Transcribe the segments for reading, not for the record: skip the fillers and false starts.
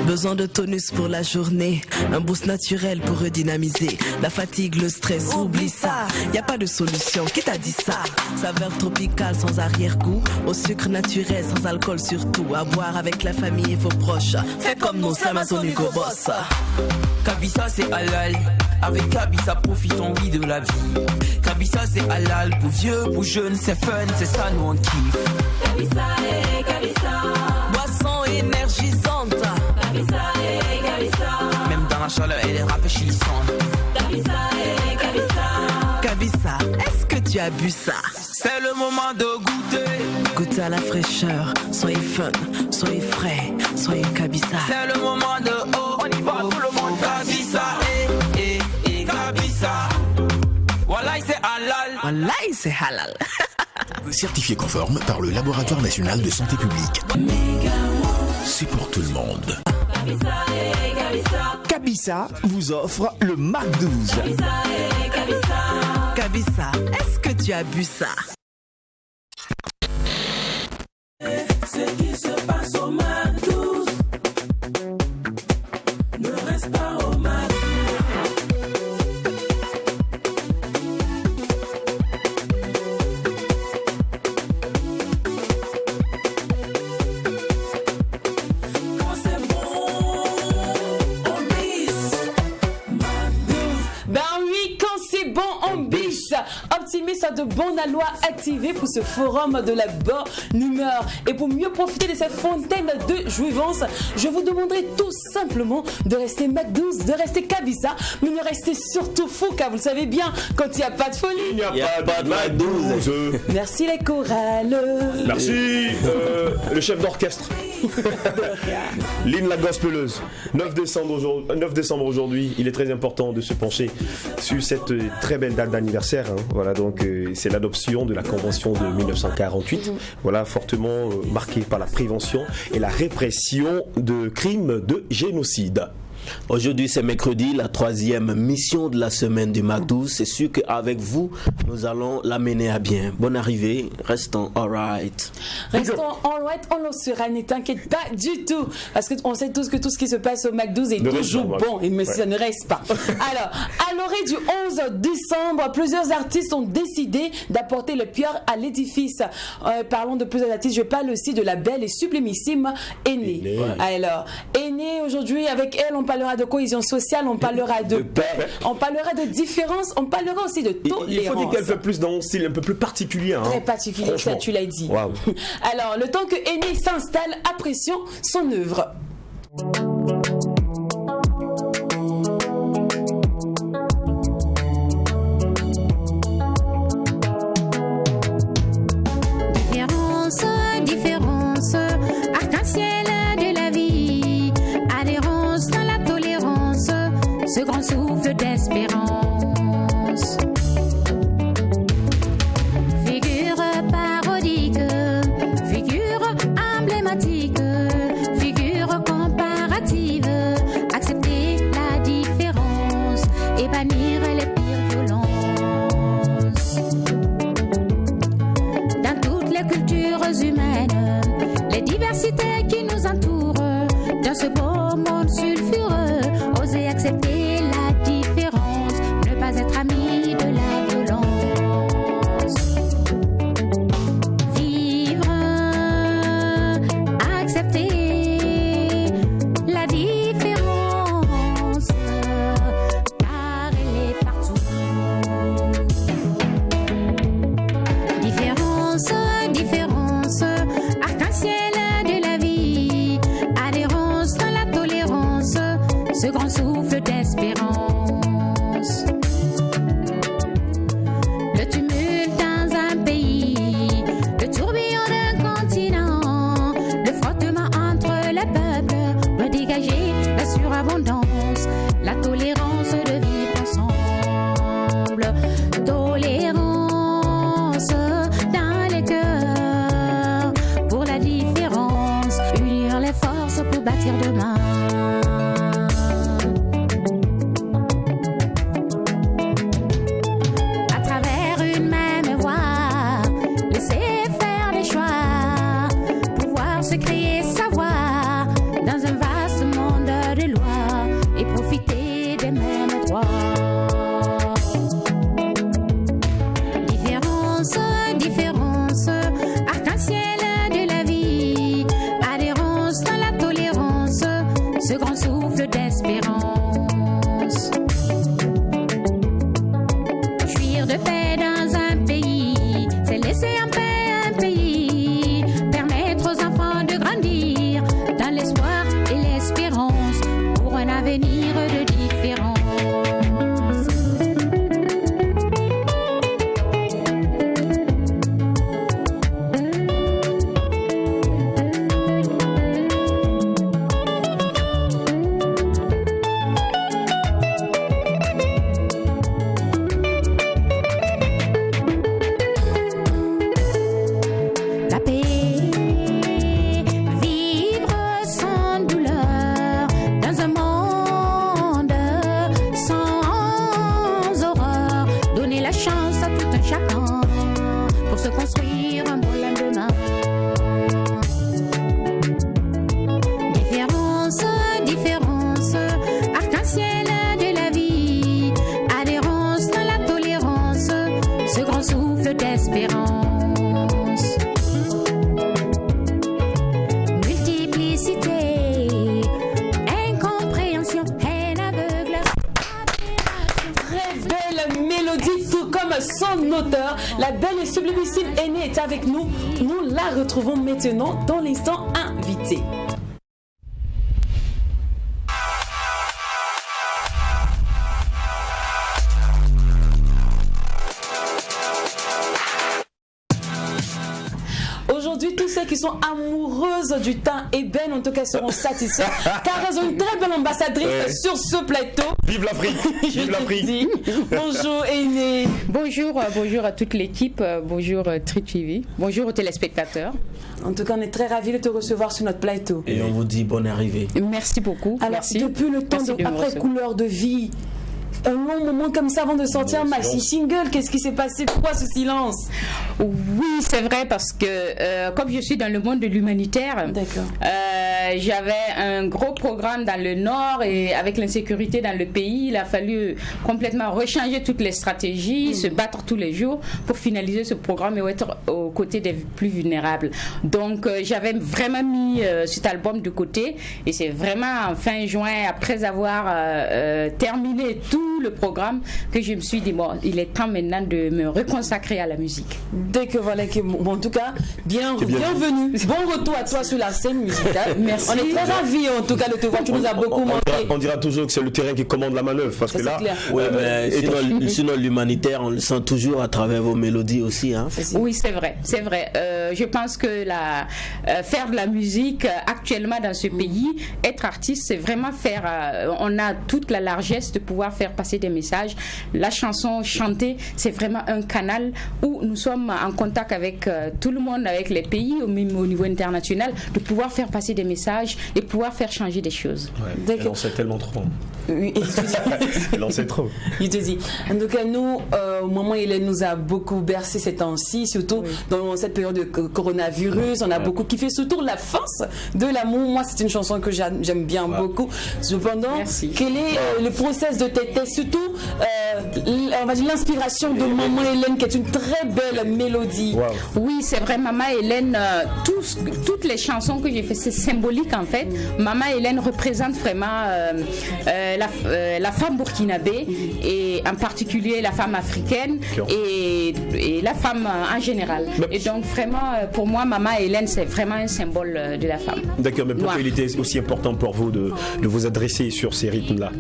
Besoin de tonus pour la journée, un boost naturel pour redynamiser. La fatigue, le stress, oublie ça. Y a pas de solution, qui t'a dit ça? Saveur tropicale sans arrière-goût, au sucre naturel sans alcool surtout. À boire avec la famille et vos proches. Fais comme nous, c'est Amazon Hugo Boss. Kabisa c'est halal, avec Kabisa profitons oui de la vie. Kabisa c'est halal, pour vieux, pour jeunes, c'est fun, c'est ça nous on kiffe. Kabisa et Kabisa, boisson énergisante. Kabisa et Kabisa, même dans la chaleur elle est rafraîchissante. Kabisa et Kabisa, Kabisa, est-ce que tu as bu ça? C'est le moment de goûter. Goûtez à la fraîcheur, soyez fun, soyez frais, soyez Kabisa. C'est le moment de oh, on y va tout le monde. Kabisa et Kabisa. Wallahi c'est halal. Wallahi c'est halal. Certifié conforme par le Laboratoire National de Santé Publique. C'est pour tout le monde. Kabisa et Kabisa, Kabisa vous offre le Mac 12. Kabisa et Kabisa, Kabisa, est-ce que tu as bu ça? ce qui se passe au Mac 12 ne reste pas au Mac. Optimisme a de bonnes lois activées pour ce forum de la bonne humeur. Et pour mieux profiter de cette fontaine de jouissance, je vous demanderai tout simplement de rester Mac 12, de rester Kabisa, mais de rester surtout fou, car vous le savez bien, quand il n'y a pas de folie, il n'y a pas de Mac 12. Merci les chorales. Merci le chef d'orchestre. Lynn la gospeleuse. 9 décembre aujourd'hui, il est très important de se pencher sur cette très belle date d'anniversaire. Hein. Voilà, donc c'est l'adoption de la Convention de 1948. Voilà, fortement marquée par la prévention et la répression de crimes de génocide. Aujourd'hui c'est mercredi, la 3e mission de la semaine du Mac 12. C'est sûr qu'avec vous, nous allons l'amener à bien. Bonne arrivée, restons alright. Restons alright, on le sera, ne t'inquiète pas du tout. Parce qu'on sait tous que tout ce qui se passe au Mac 12 est toujours bon, mais ça ne reste pas. Alors, à l'orée du 11 décembre, plusieurs artistes ont décidé d'apporter le pierre à l'édifice. Parlons de plusieurs artistes, je parle aussi de la belle et sublimissime Aînée. Alors, Aînée, aujourd'hui, avec elle, on parlera de cohésion sociale, on parlera de paix, on parlera de différence, on parlera aussi de tolérance. Il faut dire qu'elle fait plus dans un style un peu plus particulier. Hein. Très particulier, ça tu l'as dit. Wow. Alors, le temps que Aîné s'installe, apprécions son œuvre. Différence, arc-en-ciel de la vie, adhérence dans la tolérance, ce grand souffle d'espérance. Figure parodique, figure emblématique, figure comparative, accepter la différence et bannir les pires violences. Dans toutes les cultures humaines, les diversités qui nous entourent, dans ce beau monde sulfureux, oser accepter la différence, ne pas être ami de la violence. Vivre, accepter la différence, car elle est partout. Différence, différence, arc-en-ciel de la vie, adhérence dans la tolérance, ce grand souffle d'espérance. Le tumulte dans un pays, le tourbillon d'un continent, le frottement entre les peuples doit dégager la surabondance, la tolérance de vivre ensemble. Tolérance dans les cœurs pour la différence, unir les forces pour bâtir demain. À travers une même voie, laisser faire des choix, pouvoir se créer savoir dans un vaste monde. avenir de différence. La belle et sublimissime Aînée est avec nous. Nous la retrouvons maintenant dans l'instant invité. Aujourd'hui, tous ceux qui sont amoureuses du teint ébène, en tout cas, seront satisfaits car elles ont une très belle ambassadrice sur ce plateau. Vive l'Afrique! Vive l'Afrique! Bonjour Aînée. Bonjour à toute l'équipe, bonjour TriTV, bonjour aux téléspectateurs. En tout cas, on est très ravis de te recevoir sur notre plateau. Et on vous dit bonne arrivée. Merci beaucoup. Alors, merci. Depuis le temps après Couleur de vie, un long moment comme ça avant de sortir Maxi Single, qu'est-ce qui s'est passé? Pourquoi ce silence? Oui, c'est vrai, parce que comme je suis dans le monde de l'humanitaire, j'avais un gros programme dans le Nord et avec l'insécurité dans le pays, il a fallu complètement rechanger toutes les stratégies, se battre tous les jours pour finaliser ce programme et être aux côtés des plus vulnérables. Donc j'avais vraiment mis cet album de côté et c'est vraiment en fin juin, après avoir terminé tout le programme, que je me suis dit bon, il est temps maintenant de me reconsacrer à la musique. Dès que voilà, bon, en tout cas, bienvenue. Bon retour à toi sur la scène musicale. Merci. On est très ravis en tout cas de te voir. Tu nous as beaucoup manqué. On dira toujours que c'est le terrain qui commande la manœuvre, parce que là, sinon l'humanitaire, on le sent toujours à travers vos mélodies aussi. Hein. Oui, c'est vrai, c'est vrai. Je pense que faire de la musique actuellement dans ce pays, être artiste, c'est vraiment faire. On a toute la largesse de pouvoir faire passer des messages. La chanson chantée, c'est vraiment un canal où nous sommes en contact avec tout le monde, avec les pays, même au niveau international, de pouvoir faire passer des messages et pouvoir faire changer des choses. Ouais, elle en sait tellement trop. Oui, elle en sait trop. Il te dit. En tout cas, nous, au moment où Hélène nous a beaucoup bercé ces temps-ci, surtout dans cette période de coronavirus, on a beaucoup kiffé, surtout la force de l'amour. Moi, c'est une chanson que j'aime bien beaucoup. Cependant, quel est le process de tes tests, surtout on va dire l'inspiration de Maman Hélène, qui est une très belle mélodie. Oui, c'est vrai, Maman Hélène, toutes les chansons que j'ai fait, c'est symbolique en fait. Maman Hélène représente vraiment la femme burkinabé et en particulier la femme africaine et la femme en général. Et donc vraiment, pour moi, Maman Hélène, c'est vraiment un symbole de la femme. D'accord, mais pourquoi il était aussi important pour vous de vous adresser sur ces rythmes-là?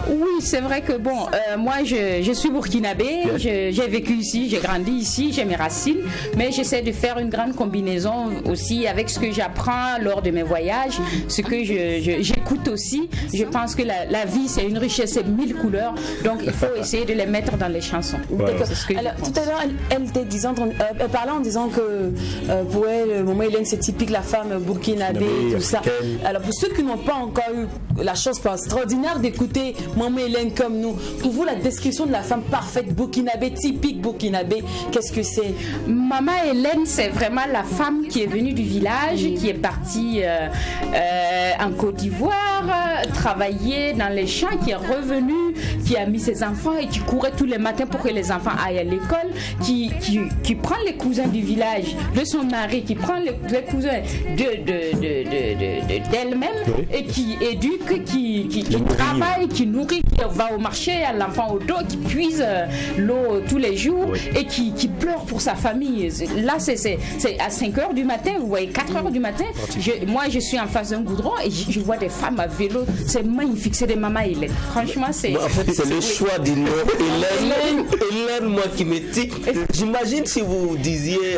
Oui, c'est vrai que bon, moi je suis burkinabé, j'ai vécu ici, j'ai grandi ici, j'ai mes racines, mais j'essaie de faire une grande combinaison aussi avec ce que j'apprends lors de mes voyages, ce que j'écoute aussi. Je pense que la vie, c'est une richesse, c'est 1000 couleurs, donc il faut essayer de les mettre dans les chansons. Alors, tout à l'heure, elle parlait en disant que pour elle, Maman Hélène, c'est typique la femme burkinabé, tout ça. Alors pour ceux qui n'ont pas encore eu la chance extraordinaire d'écouter Maman Hélène comme nous, pour vous, la description de la femme parfaite burkinabé, typique burkinabé, qu'est-ce que c'est? Maman Hélène, c'est vraiment la femme qui est venue du village, qui est partie en Côte d'Ivoire, travailler dans les champs, qui est revenue, qui a mis ses enfants et qui courait tous les matins pour que les enfants aillent à l'école, qui prend les cousins du village, de son mari, qui prend les cousins d'elle-même et qui éduque, qui travaille, qui nourrit, qui va au marché, à l'enfant au dos, qui puise l'eau tous les jours et qui pleure pour sa famille. Là, c'est à 5h du matin, vous voyez, 4h du matin. Moi, je suis en face d'un goudron et je vois des femmes à vélo. C'est magnifique, c'est des Maman Hélène. Franchement, c'est... En fait, c'est le choix du nom. Hélène, moi qui me tique. J'imagine si vous disiez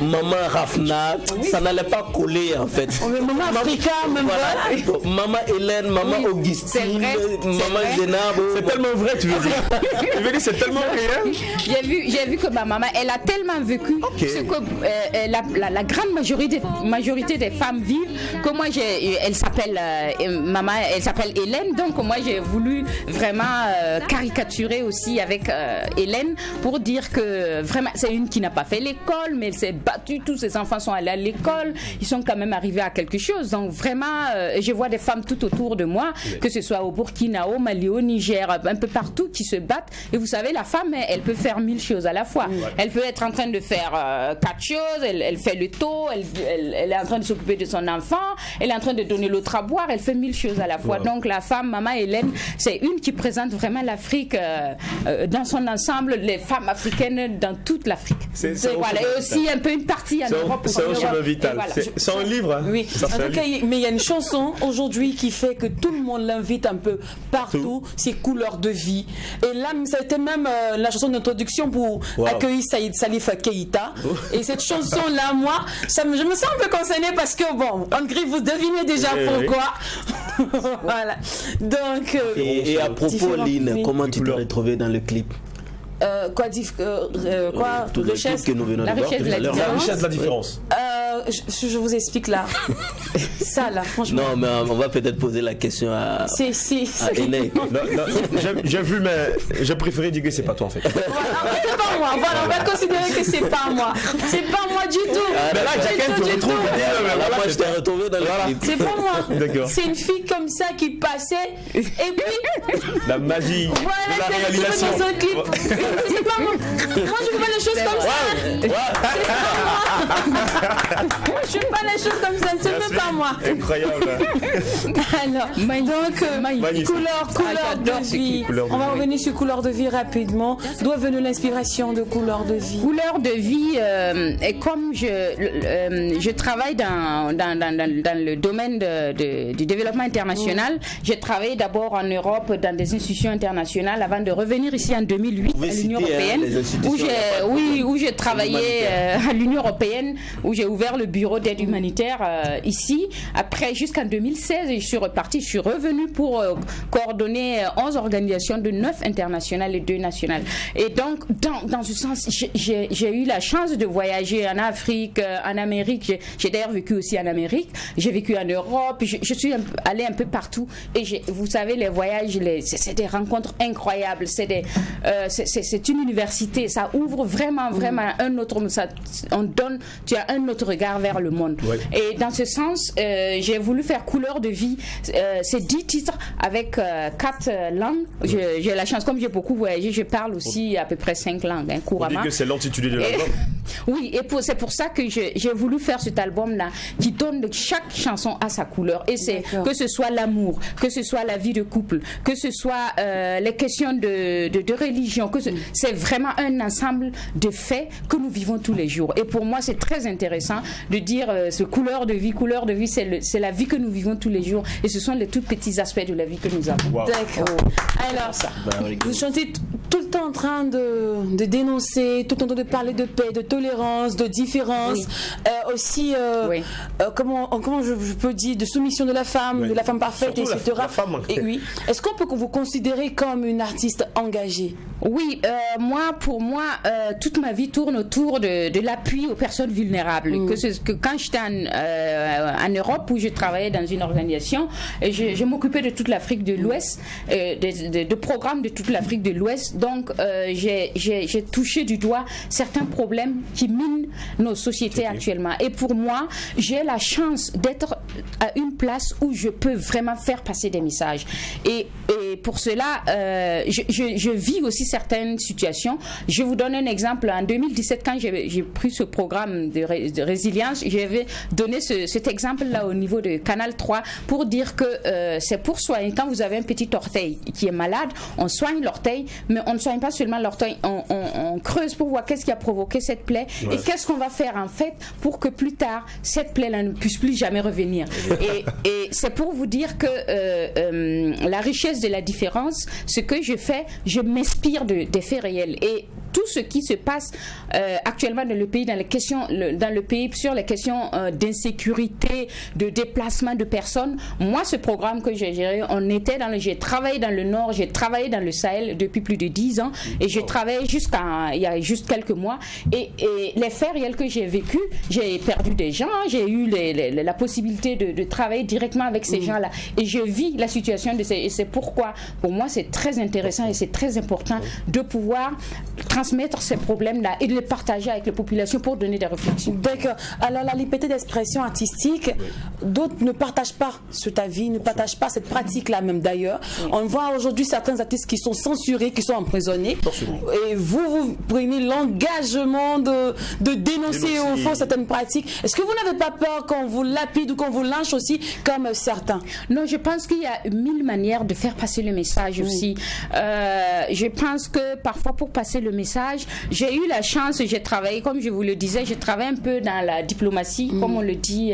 Maman Rafna, ça n'allait pas coller en fait. Maman Africa, même voilà. Maman Hélène, Maman Augustine, Maman Zénab. C'est tellement vrai, tu veux dire. Tu veux dire, c'est tellement réel. J'ai vu que ma maman, elle a tellement vécu ce que la grande majorité des femmes vivent, que moi, elle s'appelle maman, elle s'appelle Hélène, donc moi j'ai voulu vraiment caricaturer aussi avec Hélène pour dire que vraiment c'est une qui n'a pas fait l'école, mais elle s'est battue, tous ses enfants sont allés à l'école, ils sont quand même arrivés à quelque chose, donc vraiment je vois des femmes tout autour de moi, que ce soit au Burkina, au Mali, au Niger, un peu partout qui se battent, et vous savez la femme elle peut faire 1000 choses à la fois, elle peut être en train de faire 4 choses, elle fait le taux, elle est en train de s'occuper de son enfant, elle est en train de donner l'autre à boire, elle fait 1000 choses à la fois. Donc la femme, Maman Hélène, c'est une qui présente vraiment l'Afrique dans son ensemble, les femmes africaines dans toute l'Afrique. Voilà. Et aussi un peu une partie en Europe. C'est un chemin vital. Voilà. C'est un livre. Hein. Oui. En tout cas, mais il y a une chanson aujourd'hui qui fait que tout le monde l'invite un peu partout. C'est Couleur de vie. Et là, c'était même la chanson d'introduction pour accueillir Saïd Salif Keïta. Et cette chanson-là, moi, je me sens un peu concernée parce que, bon, en gris, vous devinez déjà pourquoi. Voilà. Donc, et à propos, Lynn, comment tu t'es retrouvée dans le clip? Richesse, que nous venons la de voir, richesse de la différence. Je vous explique là. Ça là, franchement. Non, mais on va peut-être poser la question à Hélène. J'ai vu, mais j'ai préféré dire que c'est pas toi en fait. Voilà, c'est pas moi. Voilà, on va considérer que c'est pas moi. C'est pas moi du tout. Mais là, Jacqueline te retrouve. Moi, je t'ai retrouvé dans le clip. C'est pas moi. D'accord. C'est une fille comme ça qui passait et puis la magie de la réalisation. C'est pas moi. Moi, je fais pas les choses comme ça. Je fais pas les choses comme ça. C'est pas moi. Incroyable. Alors, donc, couleur de vie. On va revenir sur Couleur de vie rapidement. D'où est venue l'inspiration de Couleur de vie? Couleur de vie, et comme je travaille dans le domaine du développement international, j'ai travaillé d'abord en Europe dans des institutions internationales avant de revenir ici en 2008 à l'Union européenne, où j'ai travaillé à l'Union européenne, où j'ai ouvert le bureau d'aide humanitaire ici. Après, jusqu'en 2016, je suis repartie, je suis revenue pour coordonner 11 organisations de 9 internationales et 2 nationales. Et donc, dans ce sens, j'ai eu la chance de voyager en Afrique, en Amérique. J'ai d'ailleurs vécu aussi en Amérique. J'ai vécu en Europe. Je suis allée un peu partout. Et vous savez, les voyages, c'est des rencontres incroyables. C'est une université. Ça ouvre vraiment un autre... tu as un autre regard vers le monde. Ouais. Et dans ce sens, j'ai voulu faire Couleur de vie. C'est 10 titres avec 4 langues. J'ai la chance, comme j'ai beaucoup voyagé, je parle aussi à peu près 5 langues, couramment. On dit que c'est l'intitulé de l'album. Oui, et c'est pour ça que j'ai voulu faire cet album-là, qui donne de chaque chanson à sa couleur. Et c'est que ce soit l'amour, que ce soit la vie de couple, que ce soit les questions de religion, c'est vraiment un ensemble de faits que nous vivons tous les jours. Et pour moi, c'est très intéressant de dire ce couleur de vie, c'est la vie que nous vivons tous les jours. Et ce sont les tout petits aspects de la vie que nous avons. Wow. D'accord. Alors, vous chantez tout le temps en train de dénoncer, tout le temps de parler de paix, de tolérance, de différence, aussi, comment je peux dire, de soumission de la femme, de la femme parfaite, surtout etc. La femme. Et oui. Est-ce qu'on peut vous considérer comme une artiste engagée? Oui, pour moi, toute ma vie tourne autour de l'appui aux personnes vulnérables. Que quand j'étais en Europe, où je travaillais dans une organisation, et je m'occupais de toute l'Afrique de l'Ouest, de programmes de toute l'Afrique de l'Ouest. Donc, j'ai touché du doigt certains problèmes qui minent nos sociétés actuellement. Et pour moi, j'ai la chance d'être à une place où je peux vraiment faire passer des messages. Et pour cela, je vis aussi certaines situations. Je vous donne un exemple. En 2017, quand j'ai pris ce programme de résilience, j'avais donné cet exemple-là au niveau de Canal 3 pour dire que c'est pour soigner. Quand vous avez un petit orteil qui est malade, on soigne l'orteil, mais on ne soigne pas seulement l'orteil, on creuse pour voir qu'est-ce qui a provoqué cette plaie et qu'est-ce qu'on va faire en fait pour que plus tard, cette plaie-là ne puisse plus jamais revenir. venir. Et c'est pour vous dire que la richesse de la différence, ce que je fais, je m'inspire des faits réels. Et tout ce qui se passe actuellement dans le pays, dans le pays sur les questions d'insécurité, de déplacement de personnes. Moi, ce programme que j'ai géré, j'ai travaillé dans le Nord, j'ai travaillé dans le Sahel depuis plus de 10 ans et je travaillais il y a juste quelques mois. Et les faits réels que j'ai vécus, j'ai perdu des gens, j'ai eu la possibilité de travailler directement avec ces gens-là. Et je vis la situation et c'est pourquoi, pour moi, c'est très intéressant et c'est très important de pouvoir transmettre ces problèmes-là et de les partager avec les populations pour donner des réflexions. D'accord. Alors, la liberté d'expression artistique, d'autres ne partagent pas cet avis, ne partagent pas cette pratique-là même d'ailleurs. On voit aujourd'hui certains artistes qui sont censurés, qui sont emprisonnés. Et vous prenez l'engagement de dénoncer au fond certaines pratiques. Est-ce que vous n'avez pas peur qu'on vous lapide ou qu'on vous lynche aussi comme certains? Non, je pense qu'il y a 1000 manières de faire passer le message aussi. Je pense que parfois pour passer le message, j'ai eu la chance, j'ai travaillé, comme je vous le disais, j'ai travaillé un peu dans la diplomatie, comme on le dit.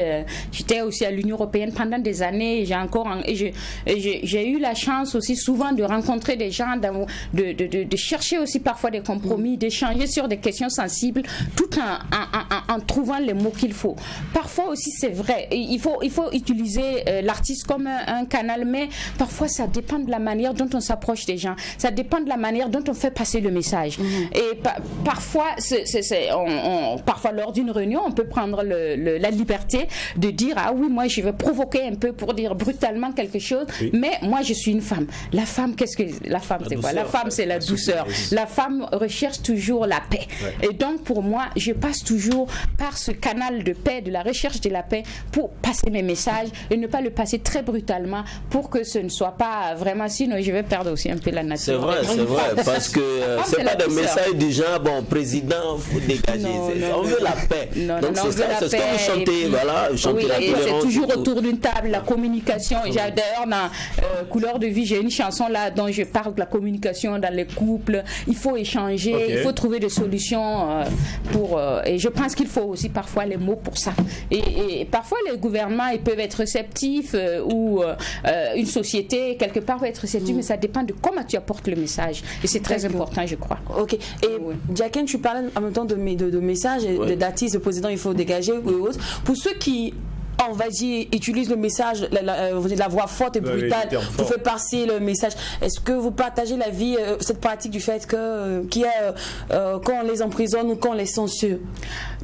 J'étais aussi à l'Union européenne pendant des années. J'ai eu la chance aussi souvent de rencontrer des gens, de chercher aussi parfois des compromis, d'échanger sur des questions sensibles, tout en trouvant les mots qu'il faut. Parfois aussi, c'est vrai, il faut utiliser l'artiste comme un canal, mais parfois ça dépend de la manière dont on s'approche des gens, ça dépend de la manière dont on fait passer le message. Et parfois, parfois lors d'une réunion, on peut prendre la liberté de dire ah oui, moi je vais provoquer un peu pour dire brutalement quelque chose, mais moi je suis une femme. La femme, qu'est-ce que la femme c'est quoi? La femme c'est la douceur. La femme recherche toujours la paix. Et donc pour moi, je passe toujours par ce canal de paix, de la recherche de la paix, pour passer mes messages et ne pas le passer très brutalement pour que ce ne soit pas vraiment, sinon je vais perdre aussi un peu la nature. C'est vrai, parce que c'est pas des messages du genre bon président, faut dégager. On veut la paix. Donc c'est ça, c'est ce que vous chantez, voilà, vous chantez la tolérance. C'est toujours autour d'une table, la communication. D'ailleurs dans Couleur de vie, j'ai une chanson là dont je parle de la communication dans les couples. Il faut échanger, il faut trouver des solutions et je pense qu'il faut aussi parfois les mots pour ça. Et parfois les gouvernements ils peuvent être réceptifs ou une société quelque part peut être réceptive, mais ça dépend de comment tu apportes le message. Et c'est très important, je crois. Ok. Et Jacqueline, tu parlais en même temps de messages, d'artistes, de président, il faut dégager ou autre. Pour ceux qui on va dire, utilise le message, la voix forte et brutale pour faire passer le message. Est-ce que vous partagez cette pratique du fait qu'on les emprisonne ou qu'on les censure?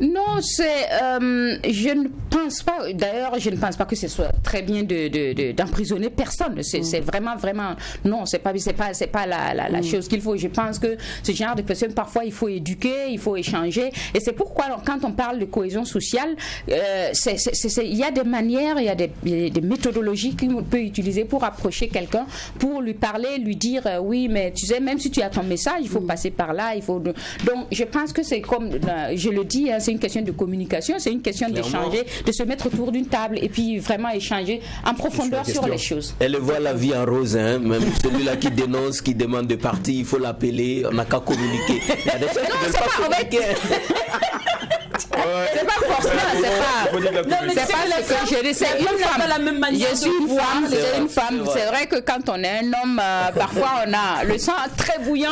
Non, je ne pense pas. D'ailleurs, je ne pense pas que ce soit très bien d'emprisonner personne. C'est vraiment, non, c'est pas la chose qu'il faut. Je pense que ce genre de personnes, parfois, il faut éduquer, il faut échanger. Et c'est pourquoi, alors, quand on parle de cohésion sociale, il y a des manières, il y a des méthodologies qu'on peut utiliser pour approcher quelqu'un, pour lui parler, lui dire oui, mais tu sais, même si tu as ton message, il faut passer par là, Donc, je pense que c'est comme, je le dis, c'est une question de communication, c'est une question d'échanger, de se mettre autour d'une table et puis vraiment échanger en profondeur sur les choses. Elle voit la vie en rose, hein, même celui-là qui dénonce, qui demande de partir, il faut l'appeler, on n'a qu'à communiquer. Il y a des gens qui ne veulent pas communiquer. C'est pas forcément, c'est pas le fait. C'est une femme. Je suis une femme. C'est vrai que quand on est un homme, parfois on a le sang très bouillant.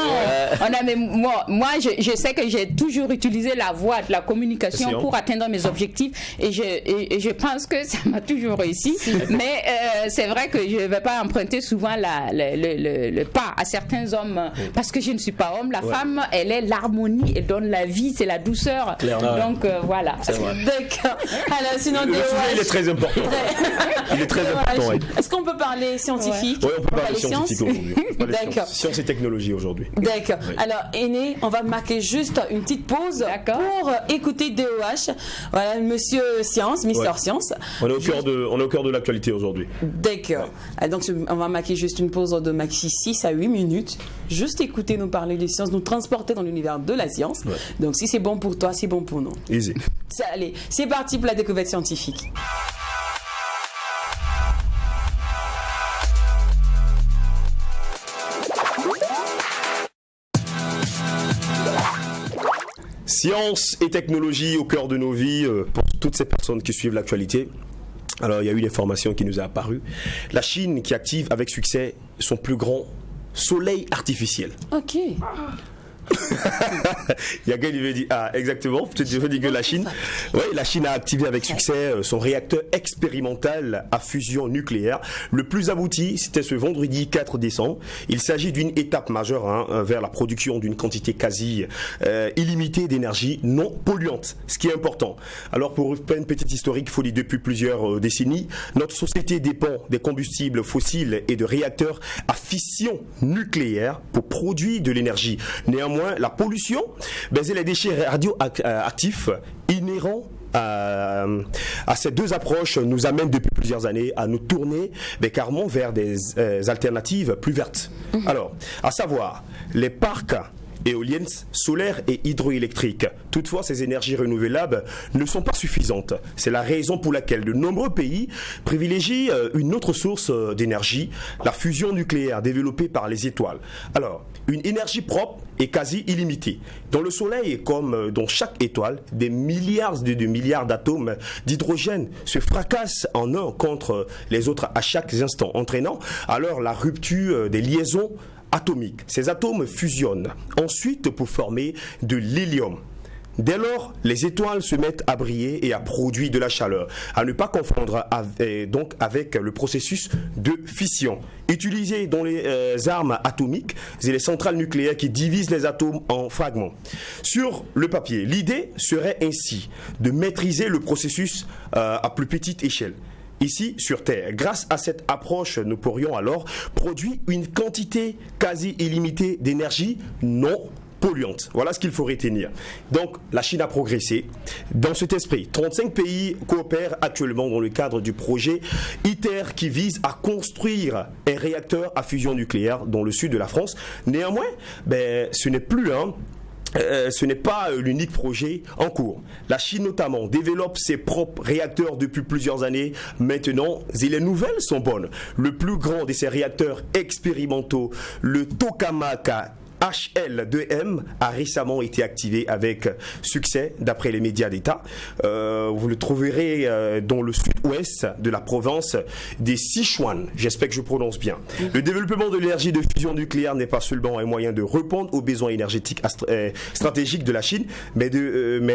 Moi, je sais que j'ai toujours utilisé la voix de la communication pour atteindre mes objectifs et je pense que ça m'a toujours réussi. Mais c'est vrai que je ne vais pas emprunter souvent le pas à certains hommes parce que je ne suis pas homme. La femme, elle est l'harmonie, elle donne la vie, c'est la douceur. Donc voilà. D'accord. Alors sinon, le sujet il est très important. Il est très important. Est-ce qu'on peut parler scientifique? Oui, on peut parler scientifique aujourd'hui. D'accord. Science et technologie aujourd'hui. D'accord. Alors Aîné, on va marquer juste une petite pause pour écouter DOH. Voilà, Monsieur Science, Mister Science. On est au cœur de l'actualité aujourd'hui. D'accord. Donc on va marquer juste une pause de maxi 6 à 8 minutes. Juste écouter nous parler de science, nous transporter dans l'univers de la science. Donc si c'est bon pour toi, c'est bon pour nous. Easy. Allez, c'est parti pour la découverte scientifique. Science et technologie au cœur de nos vies pour toutes ces personnes qui suivent l'actualité. Alors, il y a eu une information qui nous est apparue. La Chine qui active avec succès son plus grand soleil artificiel. Ok. Il y a quelqu'un qui veut dire, ah, exactement, je veux dire que la Chine a activé avec succès son réacteur expérimental à fusion nucléaire. Le plus abouti, c'était ce vendredi 4 décembre. Il s'agit d'une étape majeure vers la production d'une quantité quasi illimitée d'énergie non polluante, ce qui est important. Alors, pour faire une petite historique, il faut dire depuis plusieurs décennies, notre société dépend des combustibles fossiles et de réacteurs à fission nucléaire pour produire de l'énergie. Néanmoins, la pollution, et les déchets radioactifs inhérents à ces deux approches nous amènent depuis plusieurs années à nous tourner carrément vers des alternatives plus vertes. Alors, à savoir, les parcs éoliennes, solaires et hydroélectriques. Toutefois, ces énergies renouvelables ne sont pas suffisantes. C'est la raison pour laquelle de nombreux pays privilégient une autre source d'énergie, la fusion nucléaire développée par les étoiles. Alors, une énergie propre et quasi illimitée. Dans le Soleil, comme dans chaque étoile, des milliards d'atomes d'hydrogène se fracassent en un contre les autres à chaque instant, entraînant alors la rupture des liaisons atomiques. Ces atomes fusionnent ensuite pour former de l'hélium. Dès lors, les étoiles se mettent à briller et à produire de la chaleur, à ne pas confondre avec le processus de fission utilisé dans les armes atomiques et les centrales nucléaires qui divisent les atomes en fragments. Sur le papier, l'idée serait ainsi de maîtriser le processus à plus petite échelle. Ici, sur Terre, grâce à cette approche, nous pourrions alors produire une quantité quasi illimitée d'énergie non polluante. Voilà ce qu'il faut retenir. Donc, la Chine a progressé dans cet esprit. 35 pays coopèrent actuellement dans le cadre du projet ITER qui vise à construire un réacteur à fusion nucléaire dans le sud de la France. Néanmoins, ce n'est pas l'unique projet en cours. La Chine notamment développe ses propres réacteurs depuis plusieurs années. Maintenant, et les nouvelles sont bonnes. Le plus grand de ces réacteurs expérimentaux, le Tokamak HL2M, a récemment été activé avec succès d'après les médias d'État. Vous le trouverez dans le sud-ouest de la province des Sichuan. J'espère que je prononce bien. Le développement de l'énergie de fusion nucléaire n'est pas seulement un moyen de répondre aux besoins énergétiques stratégiques de la Chine, mais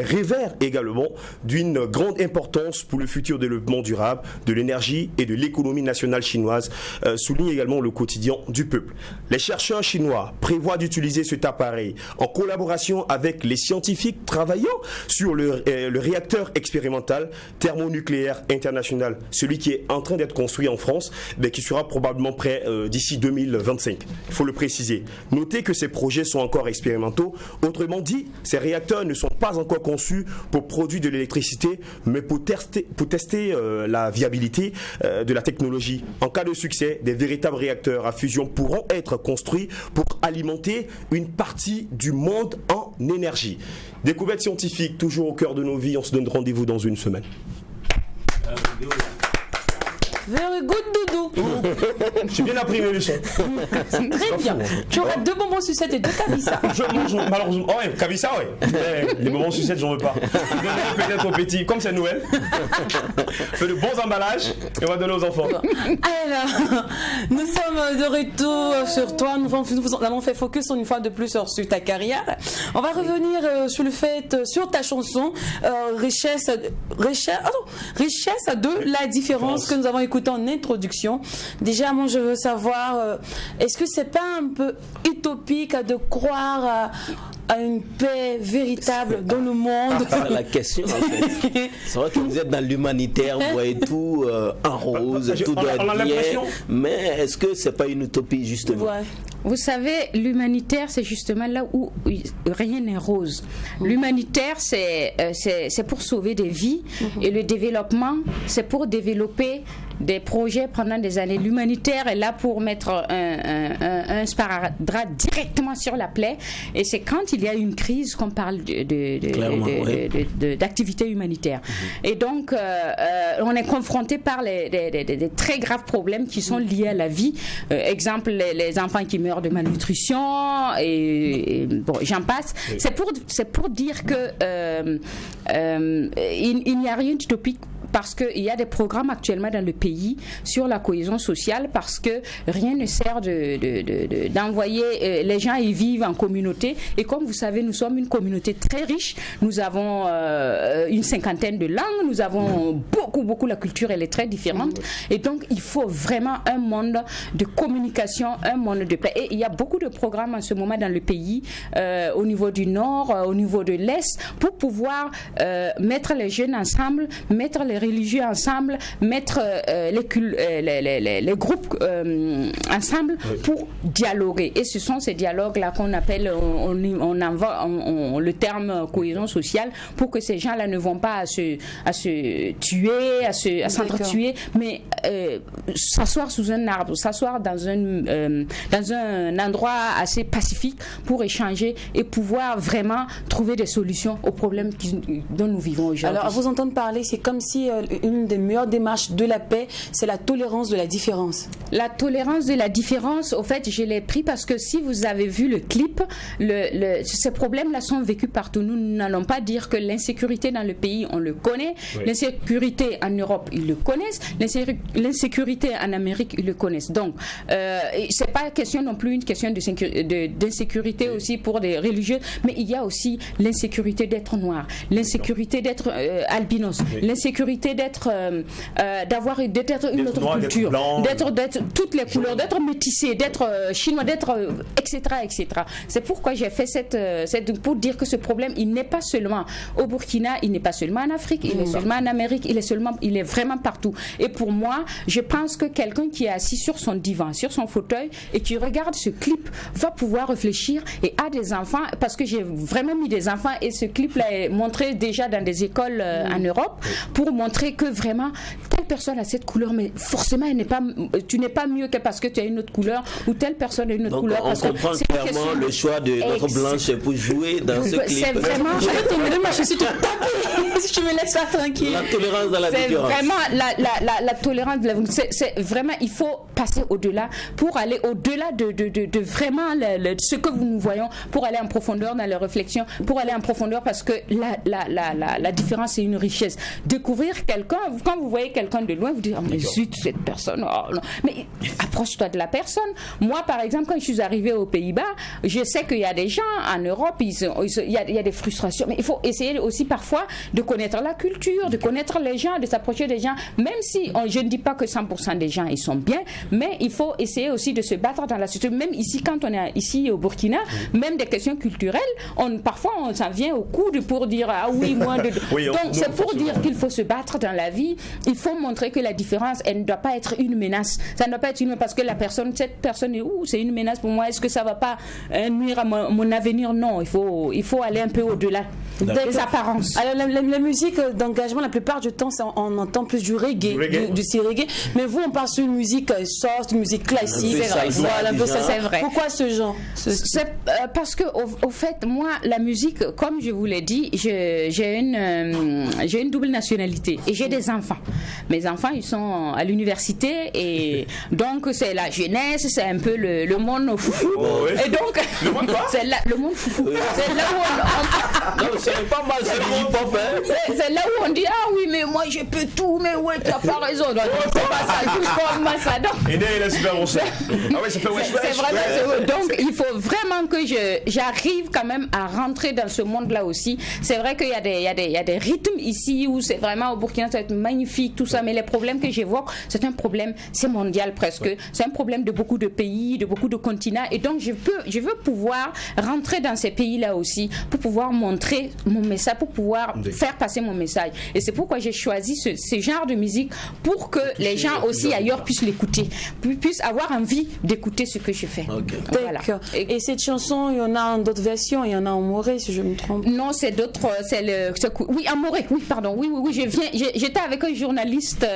révèle également d'une grande importance pour le futur développement durable de l'énergie et de l'économie nationale chinoise, souligne également le quotidien du peuple. Les chercheurs chinois prévoient d'utiliser cet appareil en collaboration avec les scientifiques travaillant sur le réacteur expérimental thermonucléaire international, celui qui est en train d'être construit en France, mais qui sera probablement prêt d'ici 2025. Il faut le préciser. Notez que ces projets sont encore expérimentaux. Autrement dit, ces réacteurs ne sont pas encore conçus pour produire de l'électricité, mais pour tester la viabilité de la technologie. En cas de succès, des véritables réacteurs à fusion pourront être construits pour alimenter une partie du monde en énergie. Découverte scientifique, toujours au cœur de nos vies. On se donne rendez-vous dans une semaine. Very good, Doudou. J'ai bien appris mes leçons. Très bien. Tu auras 2 bonbons sucettes et 2 cabissa. Je mange malheureusement. Oh ouais, cabissa, ouais. Les bonbons sucettes, j'en veux pas. Je donnerai peut-être aux petits, comme c'est Noël. Fais de bons emballages et on va donner aux enfants. Alors, nous sommes de retour sur toi. Nous avons fait focus une fois de plus sur ta carrière. On va revenir sur le fait, sur ta chanson richesse de la différence que nous avons écoutée en introduction. Déjà, moi, je veux savoir, est-ce que c'est pas un peu utopique de croire à une paix véritable dans le monde? C'est la question, en fait. C'est vrai que vous êtes dans l'humanitaire, vous voyez tout en rose, tout doit être bien, mais est-ce que c'est pas une utopie, justement? Ouais. Vous savez, l'humanitaire, c'est justement là où rien n'est rose. L'humanitaire, c'est pour sauver des vies, et le développement, c'est pour développer des projets pendant des années. L'humanitaire est là pour mettre un sparadrap directement sur la plaie, et c'est quand il y a une crise qu'on parle d'activité humanitaire. Et donc, on est confronté par des très graves problèmes qui sont liés à la vie. Exemple, les enfants qui meurent de malnutrition, et bon, j'en passe. C'est pour dire que il n'y a rien d'utopique parce qu'il y a des programmes actuellement dans le pays sur la cohésion sociale, parce que rien ne sert d'envoyer les gens y vivent en communauté. Et comme vous savez, nous sommes une communauté très riche. Nous avons une 50aine de langues. Nous avons beaucoup. La culture, elle est très différente. Et donc, il faut vraiment un monde de communication, un monde de paix. Et il y a beaucoup de programmes en ce moment dans le pays, au niveau du Nord, au niveau de l'Est, pour pouvoir mettre les jeunes ensemble, mettre les religieux ensemble, mettre les groupes ensemble pour dialoguer. Et ce sont ces dialogues-là qu'on appelle, on envoie le terme cohésion sociale, pour que ces gens-là ne vont pas à se tuer, à s'entretuer, mais s'asseoir sous un arbre, s'asseoir dans un endroit assez pacifique pour échanger et pouvoir vraiment trouver des solutions aux problèmes dont nous vivons aujourd'hui. Alors, à vous entendre parler, c'est comme si une des meilleures démarches de la paix, c'est la tolérance de la différence. La tolérance de la différence, au fait, je l'ai pris parce que si vous avez vu le clip, ces problèmes-là sont vécus partout. Nous n'allons pas dire que l'insécurité dans le pays, on le connaît. Oui. L'insécurité en Europe, ils le connaissent. L'insécurité en Amérique, ils le connaissent. Donc, c'est pas question non plus une question d'insécurité aussi pour des religieux, mais il y a aussi l'insécurité d'être noir, l'insécurité d'être albinos, l'insécurité d'avoir une autre culture, d'être toutes les couleurs, d'être métissé, d'être chinois, d'être etc. C'est pourquoi j'ai fait pour dire que ce problème, il n'est pas seulement au Burkina, il n'est pas seulement en Afrique, il est seulement en Amérique, il est vraiment partout. Et pour moi, je pense que quelqu'un qui est assis sur son divan, sur son fauteuil et qui regarde ce clip va pouvoir réfléchir et a des enfants, parce que j'ai vraiment mis des enfants et ce clip-là est montré déjà dans des écoles en Europe pour montrer que vraiment telle personne a cette couleur, mais forcément tu n'es pas mieux que parce que tu as une autre couleur, ou telle personne a une autre donc couleur. On comprend clairement le choix de notre blanche pour jouer dans ce clip. C'est vraiment, je vais tomber de ma chaussure, si tu me laisses pas tranquille. La tolérance dans la différence. C'est vraiment la tolérance c'est vraiment, il faut passer au-delà pour aller au-delà de vraiment ce que nous voyons, pour aller en profondeur dans les réflexions, pour aller en profondeur, parce que la différence c'est une richesse. Découvrir quelqu'un, quand vous voyez quelqu'un de loin, vous dites, oh, mais zut, cette personne, oh, non. Mais approche-toi de la personne. Moi, par exemple, quand je suis arrivée aux Pays-Bas, je sais qu'il y a des gens en Europe, il y a des frustrations, mais il faut essayer aussi parfois de connaître la culture, de connaître les gens, de s'approcher des gens, même si je ne dis pas que 100% des gens ils sont bien, mais il faut essayer aussi de se battre dans la société. Même ici, quand on est ici au Burkina, même des questions culturelles, parfois on s'en vient au coude pour dire ah oui, moi oui, donc c'est pour dire qu'il faut se battre dans la vie. Il faut montrer que la différence, elle ne doit pas être une menace. Ça ne doit pas être une, parce que cette personne est où, c'est une menace pour moi, est-ce que ça va pas nuire à mon avenir? Non, il faut aller un peu au-delà des apparences. Alors la musique d'engagement, la plupart du temps, on entend plus du reggae, du reggae, mais vous on parle sur une musique soft, une musique classique. Voilà, c'est vrai. Pourquoi ce genre? Parce que au fait, moi, la musique, comme je vous l'ai dit, j'ai une double nationalité et j'ai des enfants. Mes enfants, ils sont à l'université et donc c'est la jeunesse, c'est un peu le monde foufou. Oh, oui. Et donc le monde quoi? C'est le monde foufou. C'est là où non, c'est pas mal, c'est hip-hop, hein. C'est là où on dit ah oui, mais moi je peux tout, mais ouais, tu n'as pas raison. Non, c'est pas ça, juste comme ça. Et là, il est super bon ça. Ah ouais, ça fait wesh. C'est vraiment donc il faut vraiment que j'arrive quand même à rentrer dans ce monde-là aussi. C'est vrai qu'il y a des rythmes ici où c'est vraiment au Burkina, ça va être magnifique, tout ça, mais les problèmes que j'évoque, c'est un problème, c'est mondial presque. Ouais. C'est un problème de beaucoup de pays, de beaucoup de continents, et donc je veux pouvoir rentrer dans ces pays-là aussi pour pouvoir montrer mon message, pour pouvoir faire passer mon message. Et c'est pourquoi j'ai choisi ce genre de musique pour que les gens aussi ailleurs puissent l'écouter, puissent avoir envie d'écouter ce que je fais. Okay. Voilà. Et cette chanson, il y en a en d'autres versions, il y en a en moré, si je me trompe. Non, c'est d'autres, oui, en moré, oui, pardon, oui, j'étais avec un journaliste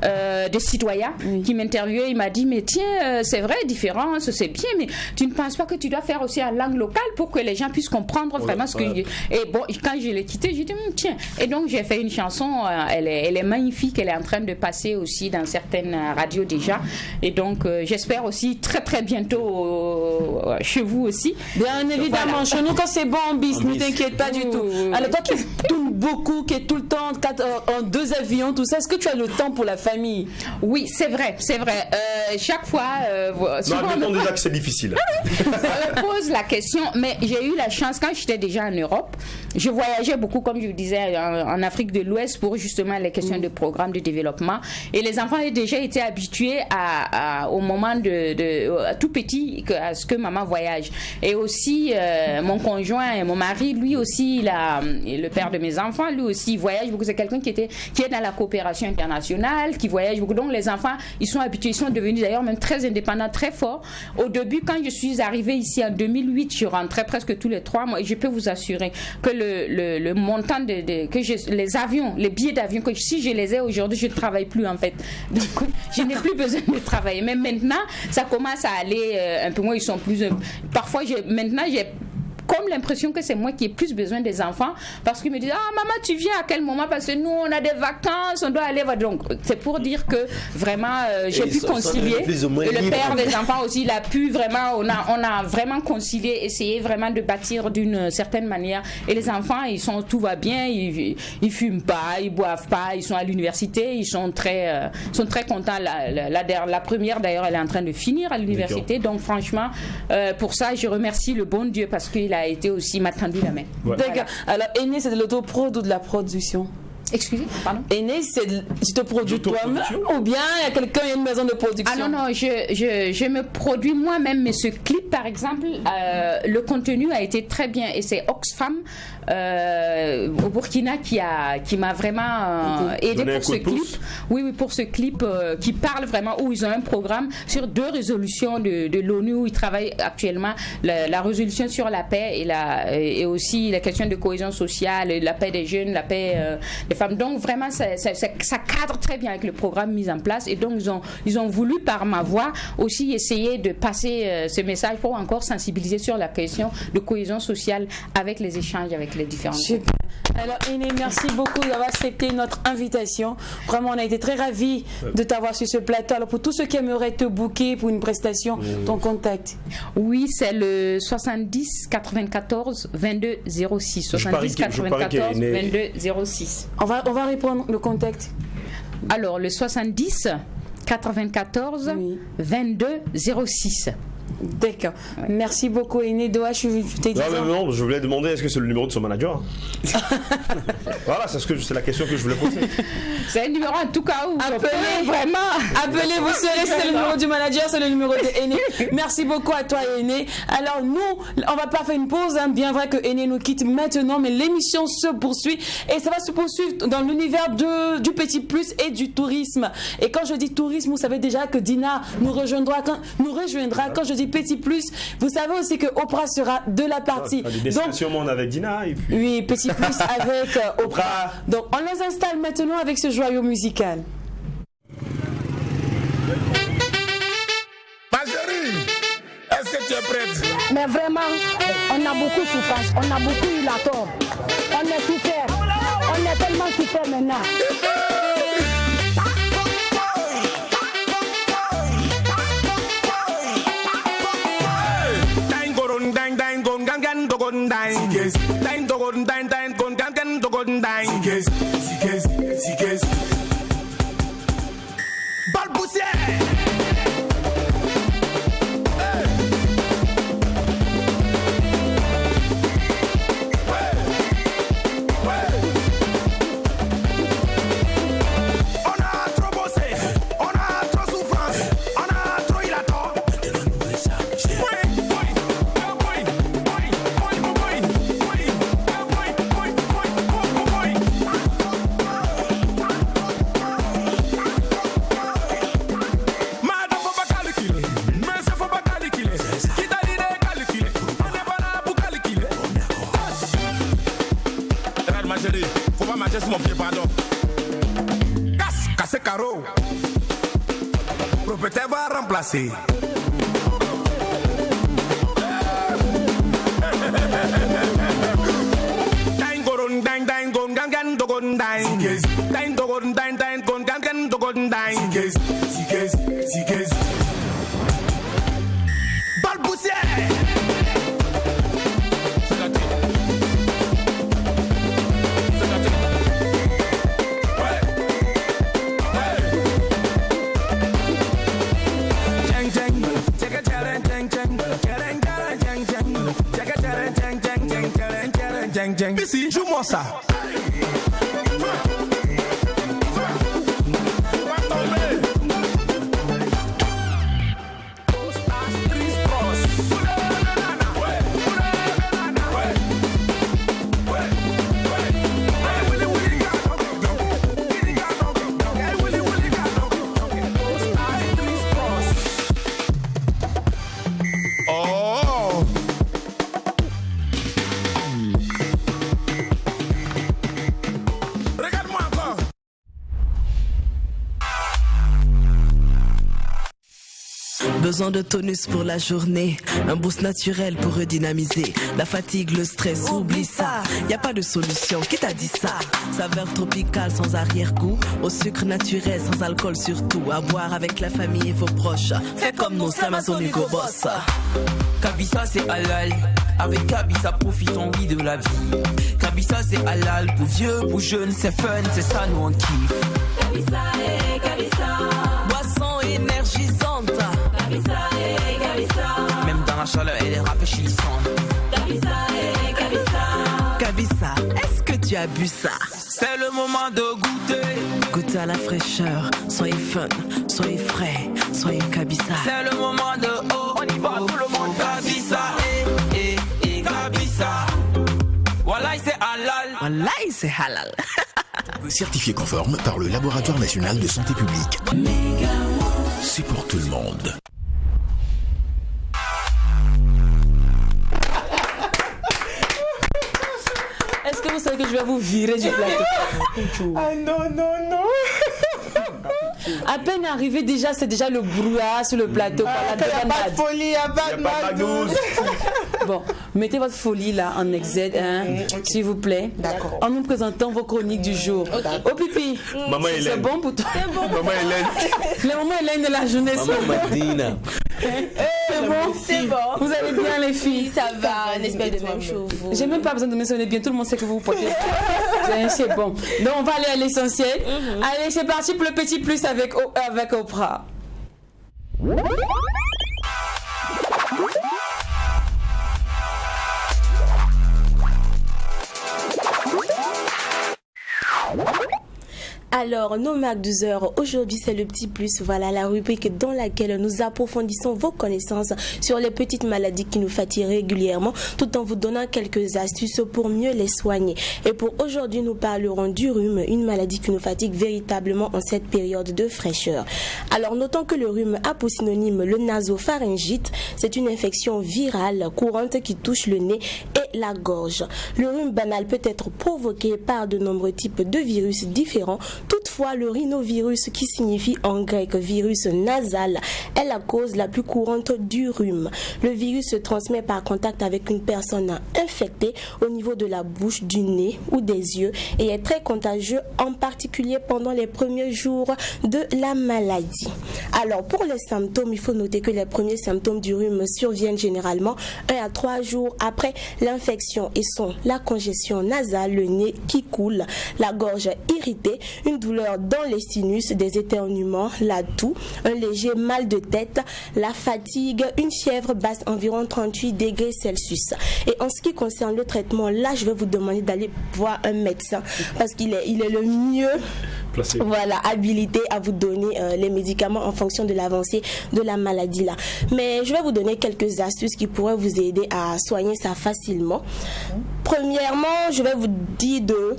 de Citoya qui m'interviewait, il m'a dit, mais tiens, c'est vrai, différence, c'est bien, mais tu ne penses pas que tu dois faire aussi en langue locale pour que les gens puissent comprendre vraiment ce que je dis. Et bon, quand je l'ai quitté, j'ai dit, tiens, et donc j'ai fait une chanson, elle est magnifique, elle est en train de passer aussi dans certaines radios déjà, et donc j'espère aussi très très bientôt chez vous aussi. Bien évidemment, chez nous quand c'est bon, bis, ne t'inquiète pas du tout. Alors toi qui tournes beaucoup, qui est tout le temps en 2 avions, tout ça. Est-ce que tu as le temps pour la famille? Oui, c'est vrai. Chaque fois, admettons déjà que c'est difficile. On me pose la question, mais j'ai eu la chance, quand j'étais déjà en Europe, je voyageais beaucoup, comme je vous disais, en Afrique de l'Ouest pour justement les questions de programmes de développement. Et les enfants avaient déjà été habitués au moment à tout petit à ce que maman voyage. Et aussi, mon conjoint et mon mari, lui aussi, le père de mes enfants, lui aussi, il voyage beaucoup. C'est quelqu'un qui est dans la coopération internationale, qui voyage beaucoup. Donc les enfants, ils sont habitués, ils sont devenus d'ailleurs même très indépendants, très forts. Au début, quand je suis arrivée ici en 2008, je rentrais presque tous les 3 mois. Et je peux vous assurer que le montant les avions, les billets d'avion, que si je les ai aujourd'hui, je ne travaille plus en fait. Donc, je n'ai plus besoin de travailler. Mais maintenant, ça commence à aller un peu moins. Ils sont plus. Parfois, maintenant, j'ai comme l'impression que c'est moi qui ai plus besoin des enfants parce qu'ils me disent maman tu viens à quel moment parce que nous on a des vacances, on doit aller donc c'est pour dire que vraiment j'ai pu concilier et le père des enfants aussi il a pu vraiment on a vraiment concilié, essayé vraiment de bâtir d'une certaine manière et les enfants tout va bien, ils fument pas, ils boivent pas, ils sont à l'université, ils sont très contents. La première d'ailleurs elle est en train de finir à l'université. D'accord. Donc franchement pour ça je remercie le bon Dieu parce qu'il m'a tendu la main. Ouais. D'accord. Alors, Aîné, c'est de l'autoprod ou de la production? Excusez, pardon. Aîné, tu te produis toi-même ou bien il y a quelqu'un, il y a une maison de production? Ah non, je me produis moi-même, mais ce clip, par exemple, le contenu a été très bien et c'est Oxfam au Burkina qui m'a vraiment aidé pour ce clip. Oui, pour ce clip qui parle vraiment, où ils ont un programme sur 2 résolutions de l'ONU où ils travaillent actuellement, la résolution sur la paix et aussi la question de cohésion sociale, la paix des jeunes, la paix des femmes. Donc vraiment ça cadre très bien avec le programme mis en place et donc ils ont voulu par ma voix aussi essayer de passer ce message pour encore sensibiliser sur la question de cohésion sociale avec les échanges avec les différents. Super. Alors Aîné, merci beaucoup d'avoir accepté notre invitation. Vraiment on a été très ravis de t'avoir sur ce plateau. Alors pour tous ceux qui aimeraient te booker pour une prestation, ton contact? Oui, c'est le 70 94 22 06. 70 94 22 06. On va répondre le contact. Alors, le 70 94 22 06. D'accord. Ouais. Merci beaucoup, Aîné. Doha, je t'ai dit. Non, je voulais demander est-ce que c'est le numéro de son manager? Voilà, c'est la question que je voulais poser. C'est un numéro en tout cas où appelez vraiment. Appelez, vous serez, c'est le numéro du manager, c'est le numéro de Aîné. Merci beaucoup à toi, Aîné. Alors, nous, on va pas faire une pause. Bien vrai que Aîné nous quitte maintenant, mais l'émission se poursuit et ça va se poursuivre dans l'univers du Petit Plus et du tourisme. Et quand je dis tourisme, vous savez déjà que Dina nous rejoindra quand je dis Petit Plus. Vous savez aussi que Oprah sera de la partie. Des destinations monde avec Dina et puis... Oui, Petit Plus avec Oprah. Donc on les installe maintenant avec ce joyau musical. Ma chérie, est-ce que tu es prête? Mais vraiment, on a beaucoup souffert, on a beaucoup eu la tort. On est souffert, on est tellement souffert maintenant. Propriétaire va remplacer. jeng jeng. Ici, joue-moi ça. Besoin de tonus pour la journée, un boost naturel pour redynamiser. La fatigue, le stress, oublie ça. Y a pas de solution, qui t'a dit ça? Saveur tropicale sans arrière-goût, au sucre naturel sans alcool surtout. À boire avec la famille et vos proches. Fais comme nos Amazon Hugo Boss. Kabisa c'est halal. Avec Kabisa profitons oui de la vie. Kabisa c'est halal pour vieux, pour jeunes, c'est fun, c'est ça nous on kiffe. Kabisa et Kabisa. Boisson énergisante. Kabisa et Kabisa. Même dans la chaleur elle est rafraîchissante. Kabisa et Kabisa. Kabisa, est-ce que tu as bu ça? C'est le moment de goûter. Goûtez à la fraîcheur, soyez fun, soyez frais, soyez Kabisa. C'est le moment de oh, on y va tout le monde. Kabisa et Kabisa. Wallahi c'est halal. Wallahi c'est halal. Certifié conforme par le Laboratoire National de Santé Publique. C'est pour tout le monde. Est-ce que vous savez que je vais vous virer du plateau? Ah non, non, non. À peine arrivé déjà, c'est déjà le brouhaha sur le plateau. Il n'y a pas de folie, il n'y a pas de Magdouze. Bon, mettez votre folie là en exergue, hein, s'il vous plaît. D'accord. En nous présentant vos chroniques du jour. Oh pipi, Maman c'est Hélène. bon pour toi. Maman Hélène. Le moment Hélène de la journée. Maman Madina. C'est bon. C'est bon. Vous allez bien les filles? Ça va, on espère de même chose. J'ai même pas besoin de mentionner bien, tout le monde sait que vous vous portez. C'est bon. Donc on va aller à l'essentiel. Allez, c'est parti pour le petit plus avec Oprah. Alors, nos Mac 12 heures, aujourd'hui c'est le petit plus, voilà la rubrique dans laquelle nous approfondissons vos connaissances sur les petites maladies qui nous fatiguent régulièrement, tout en vous donnant quelques astuces pour mieux les soigner. Et pour aujourd'hui, nous parlerons du rhume, une maladie qui nous fatigue véritablement en cette période de fraîcheur. Alors, notons que le rhume a pour synonyme le nasopharyngite, c'est une infection virale courante qui touche le nez et la gorge. Le rhume banal peut être provoqué par de nombreux types de virus différents. Toutefois, le rhinovirus, qui signifie en grec virus nasal, est la cause la plus courante du rhume. Le virus se transmet par contact avec une personne infectée au niveau de la bouche, du nez ou des yeux et est très contagieux, en particulier pendant les premiers jours de la maladie. Alors, pour les symptômes, il faut noter que les premiers symptômes du rhume surviennent généralement 1 à 3 jours après l'infection et sont la congestion nasale, le nez qui coule, la gorge irritée, une douleur dans les sinus, des éternuements, la toux, un léger mal de tête, la fatigue, une fièvre basse environ 38 degrés Celsius. Et en ce qui concerne le traitement, là je vais vous demander d'aller voir un médecin parce qu'il est le mieux placé, voilà, habilité à vous donner les médicaments en fonction de l'avancée de la maladie là. Mais je vais vous donner quelques astuces qui pourraient vous aider à soigner ça facilement. Premièrement, je vais vous dire de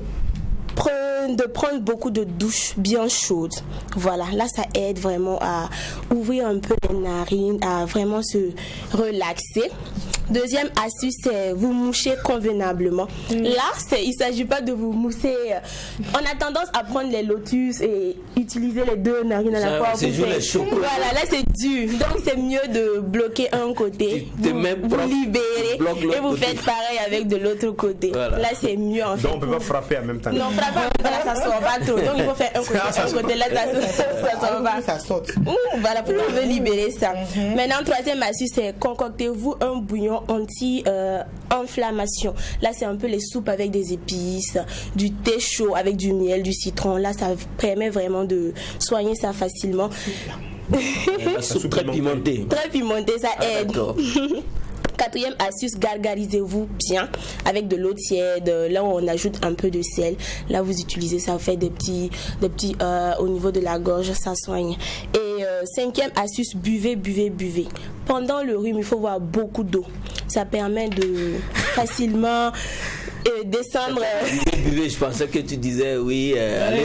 prendre beaucoup de douches bien chaudes. Voilà, là ça aide vraiment à ouvrir un peu les narines, à vraiment se relaxer. Deuxième astuce, c'est vous moucher convenablement. Là, il ne s'agit pas de vous mousser. On a tendance à prendre les lotus et utiliser les deux narines à la fois. C'est juste les chocolats. Voilà, là c'est dur. Donc c'est mieux de bloquer un côté, vous libérez et vous faites pareil avec de l'autre côté. Voilà. Là c'est mieux en fait. Donc on ne peut pas frapper en même temps. Non, frapper en même temps, là ça sort pas trop. Donc il faut faire un côté, là ça sort pas. Ça saute. Voilà, pour qu'on veut libérer ça. Maintenant, troisième astuce, c'est concoctez-vous un bouillon anti-inflammation. Là, c'est un peu les soupes avec des épices, du thé chaud avec du miel, du citron. Là, ça permet vraiment de soigner ça facilement. La soupe très pimentée. Très pimentée, ça aide. Quatrième astuce, gargarisez-vous bien avec de l'eau tiède. Là où on ajoute un peu de sel, là vous utilisez ça, fait des petits au niveau de la gorge, ça soigne. Et cinquième astuce, buvez. Pendant le rhume, il faut boire beaucoup d'eau. Ça permet de facilement descendre. Je pensais que tu disais aller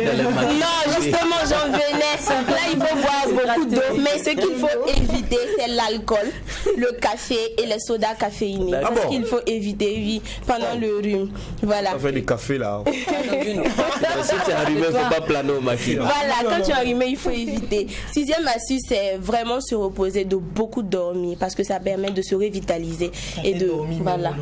dans le matin. Non, justement, j'en venais. Là, il faut boire beaucoup d'eau. Mais ce qu'il faut éviter, c'est l'alcool, le café et les sodas caféinés. C'est ce qu'il faut éviter, pendant le rhume. Voilà. On fait des cafés là. Si tu es enrhumé, il ne faut pas planer au maquis. Voilà, quand tu es enrhumé, il faut éviter. Sixième astuce, c'est vraiment se reposer, de beaucoup dormir, parce que ça permet de se revitaliser. Et de voilà.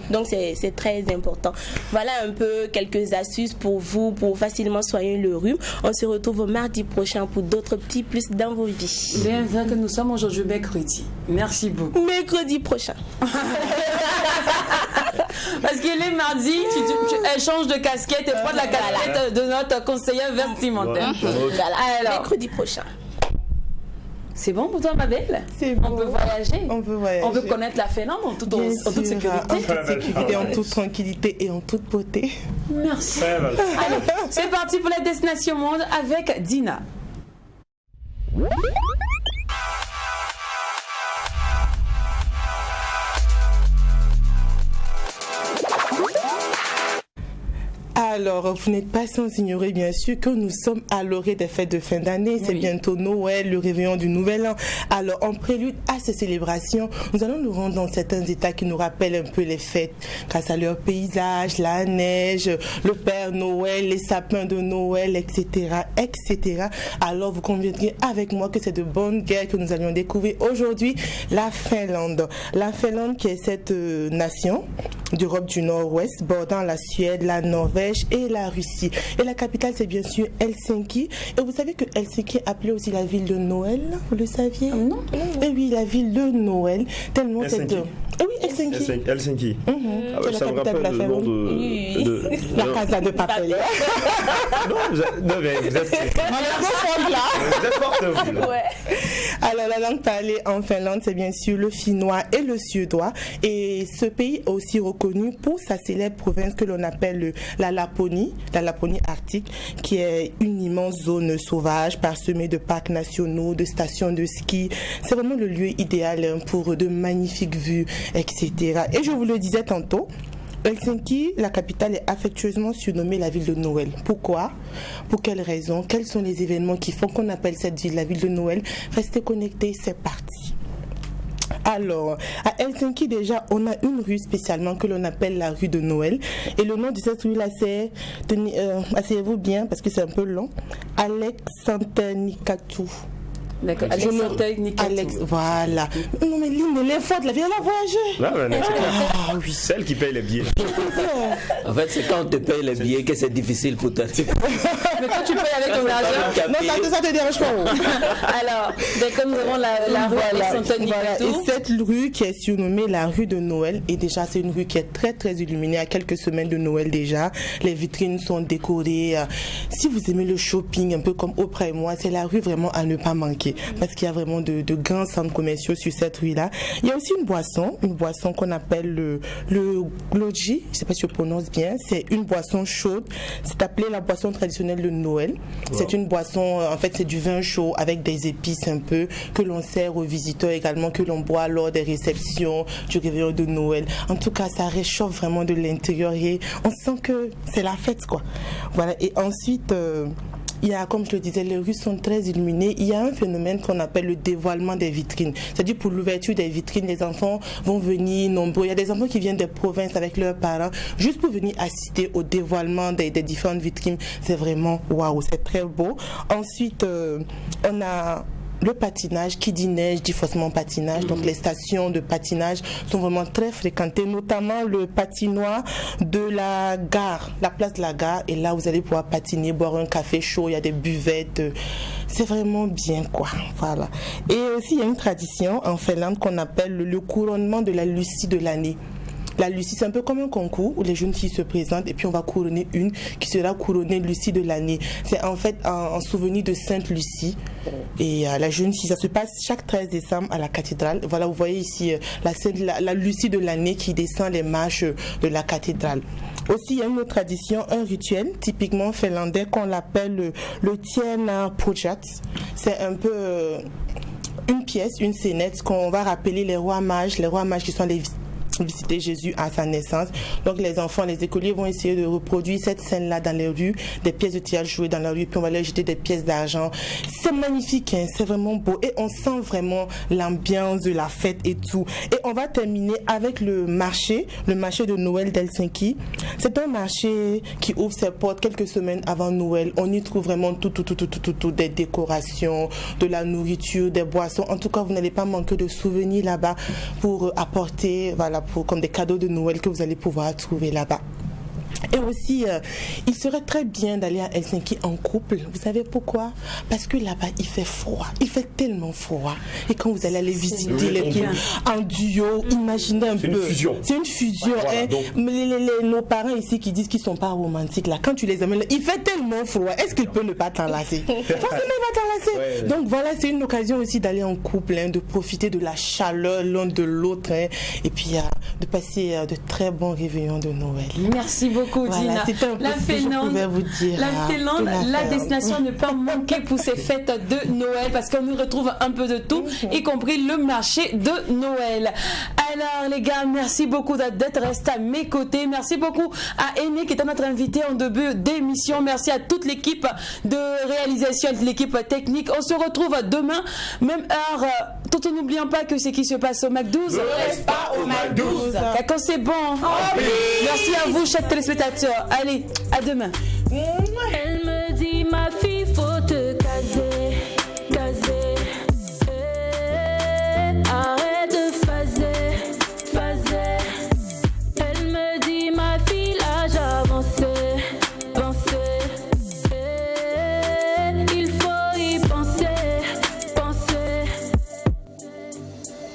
Donc, c'est très important. Voilà un peu quelques astuces pour vous, pour facilement soigner le rhume. On se retrouve mardi prochain pour d'autres petits plus dans vos vies. Bien vrai que nous sommes aujourd'hui mercredi. Merci beaucoup. Mercredi prochain. Parce qu'il est mardi, tu échanges de casquette et prends la casquette de notre conseillère vestimentaire. Alors, mercredi prochain. C'est bon pour toi, ma belle? C'est bon. On peut voyager. On peut connaître la Finlande en toute sécurité. En toute tranquillité et en toute beauté. Merci. Allez, c'est parti pour la destination monde avec Dina. Alors, vous n'êtes pas sans ignorer, bien sûr, que nous sommes à l'orée des fêtes de fin d'année. C'est bientôt Noël, le réveillon du Nouvel An. Alors, en prélude à ces célébrations, nous allons nous rendre dans certains états qui nous rappellent un peu les fêtes, grâce à leur paysage, la neige, le Père Noël, les sapins de Noël, etc., etc. Alors, vous conviendrez avec moi que c'est de bonnes guerres que nous allions découvrir aujourd'hui, la Finlande. La Finlande qui est cette nation d'Europe du Nord-Ouest, bordant la Suède, la Norvège et la Russie. Et la capitale, c'est bien sûr Helsinki. Et vous savez que Helsinki est appelée aussi la ville de Noël, vous le saviez? Non. Et oui, la ville de Noël. Tellement Helsinki. Oui, Helsinki. Helsinki. Ça me rappelle le nom de la Casa de Papel. Non, mais vous êtes forte là. Ouais. Alors, la langue parlée en Finlande, c'est bien sûr le finnois et le suédois. Et ce pays est aussi reconnu pour sa célèbre province que l'on appelle la Laponie arctique, qui est une immense zone sauvage parsemée de parcs nationaux, de stations de ski. C'est vraiment le lieu idéal pour de magnifiques vues, etc. Et je vous le disais tantôt, Helsinki, la capitale, est affectueusement surnommée la ville de Noël. Pourquoi? Pour quelles raisons? Quels sont les événements qui font qu'on appelle cette ville la ville de Noël? Restez connectés, c'est parti. Alors, à Helsinki, déjà, on a une rue spécialement que l'on appelle la rue de Noël. Et le nom de cette rue-là, c'est, asseyez-vous bien parce que c'est un peu long, Aleksanternikatu. D'accord, Alex, voilà. Non mais Lynn, elle est forte, la vie, elle a voyagé. Ah oui, celle qui paye les billets. En fait, c'est quand on te paye les billets que c'est difficile pour toi. Mais quand tu payes avec ton argent, non, ça te dérange pas. Alors, comme nous avons la rue Aleksanternikatu. Et cette rue qui est surnommée la rue de Noël, et déjà c'est une rue qui est très très illuminée à quelques semaines de Noël déjà. Les vitrines sont décorées. Si vous aimez le shopping, un peu comme Oprah et moi, c'est la rue vraiment à ne pas manquer. Parce qu'il y a vraiment de grands centres commerciaux sur cette rue-là. Il y a aussi une boisson qu'on appelle le gloji, je ne sais pas si je prononce bien, c'est une boisson chaude, c'est appelé la boisson traditionnelle de Noël. Wow. C'est une boisson, en fait c'est du vin chaud avec des épices un peu, que l'on sert aux visiteurs également, que l'on boit lors des réceptions du réveillon de Noël. En tout cas, ça réchauffe vraiment de l'intérieur et on sent que c'est la fête, quoi. Voilà, et ensuite... il y a, comme je le disais, les rues sont très illuminées. Il y a un phénomène qu'on appelle le dévoilement des vitrines. C'est-à-dire pour l'ouverture des vitrines, les enfants vont venir nombreux. Il y a des enfants qui viennent des provinces avec leurs parents juste pour venir assister au dévoilement des différentes vitrines. C'est vraiment waouh, c'est très beau. Ensuite, on a... le patinage, qui dit neige, dit forcément patinage. Donc les stations de patinage sont vraiment très fréquentées, notamment le patinoire de la gare, la place de la gare. Et là, vous allez pouvoir patiner, boire un café chaud, il y a des buvettes. C'est vraiment bien, quoi. Voilà. Et aussi, il y a une tradition en Finlande qu'on appelle le couronnement de la Lucie de l'année. La Lucie, c'est un peu comme un concours où les jeunes filles se présentent et puis on va couronner une qui sera couronnée Lucie de l'année. C'est en fait en souvenir de Sainte Lucie. Et la jeune fille, ça se passe chaque 13 décembre à la cathédrale. Voilà, vous voyez ici la Lucie de l'année qui descend les marches de la cathédrale. Aussi, il y a une autre tradition, un rituel typiquement finlandais qu'on appelle le Tiena Projat. C'est un peu une pièce, une scénette qu'on va rappeler les rois mages qui sont les visiter Jésus à sa naissance. Donc les enfants, les écoliers vont essayer de reproduire cette scène-là dans les rues, des pièces de théâtre jouées dans la rue, puis on va leur jeter des pièces d'argent. C'est magnifique, hein? C'est vraiment beau et on sent vraiment l'ambiance de la fête et tout. Et on va terminer avec le marché de Noël d'Helsinki. C'est un marché qui ouvre ses portes quelques semaines avant Noël. On y trouve vraiment tout, des décorations, de la nourriture, des boissons. En tout cas, vous n'allez pas manquer de souvenirs là-bas pour apporter, voilà, comme des cadeaux de Noël que vous allez pouvoir trouver là-bas. Et aussi, il serait très bien d'aller à Helsinki en couple. Vous savez pourquoi? Parce que là-bas, il fait froid. Il fait tellement froid. Et quand vous allez aller visiter les couples en duo, imaginez un peu. C'est une fusion. Voilà, hein. Nos parents ici qui disent qu'ils ne sont pas romantiques, là, quand tu les amènes, il fait tellement froid. Est-ce qu'il peut ne pas t'enlacer? Forcément, il va t'enlacer. Ouais. Donc voilà, c'est une occasion aussi d'aller en couple, hein, de profiter de la chaleur l'un de l'autre, hein, et puis de passer de très bons réveillons de Noël. Merci beaucoup, Dina. Voilà, la Finlande, la destination ne peut pas manquer pour ces fêtes de Noël parce qu'on nous retrouve un peu de tout, y compris le marché de Noël. Alors les gars, merci beaucoup d'être restés à mes côtés. Merci beaucoup à Aimé qui était notre invité en début d'émission. Merci à toute l'équipe de réalisation, l'équipe technique. On se retrouve demain, même heure, tout en n'oubliant pas que ce qui se passe au McDo, ne reste pas au McDo. D'accord, c'est bon. Merci à vous, chers téléspectateurs. Allez, à demain. Elle me dit, ma fille, faut te caser. Arrête de phaser. Elle me dit, ma fille, l'âge avancé. Il faut y penser.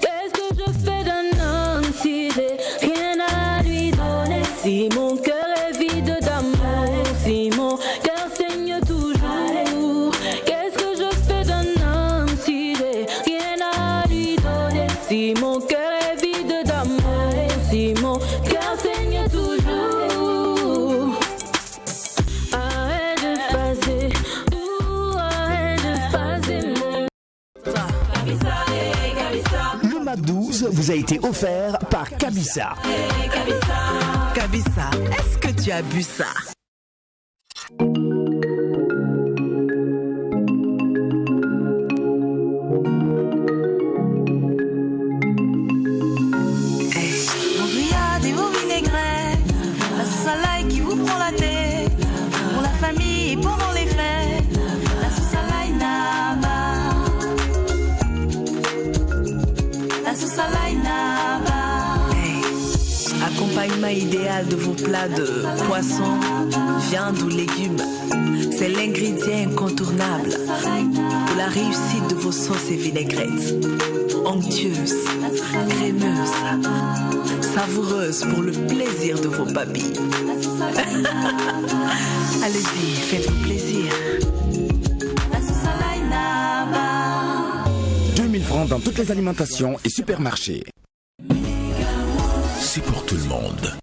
Qu'est-ce que je fais d'un homme si j'ai rien à lui donner? Si mon cœur est vide d'amour, si mon cœur saigne toujours, qu'est-ce que je fais d'un homme si j'ai rien à lui donner? Si mon cœur est vide d'amour, si mon cœur saigne toujours. Arrête de phaser, arrête de phaser. Le McDo vous a été offert par Cabissa. Cabissa, est-ce que tu as bu ça? Vos grillades et vos vinaigrettes, la sauce à l'ail qui vous prend la tête, pour la famille et pendant les fêtes, la sauce à l'ail Naba, la sauce à l'ail Naba. Accompagnement idéal de vos plats de poisson, viande ou légumes. C'est l'ingrédient incontournable pour la réussite de vos sauces et vinaigrettes. Onctueuses, crémeuses, savoureuses pour le plaisir de vos papilles. Allez-y, faites-vous plaisir. 2000 francs dans toutes les alimentations et supermarchés. C'est pour tout le monde.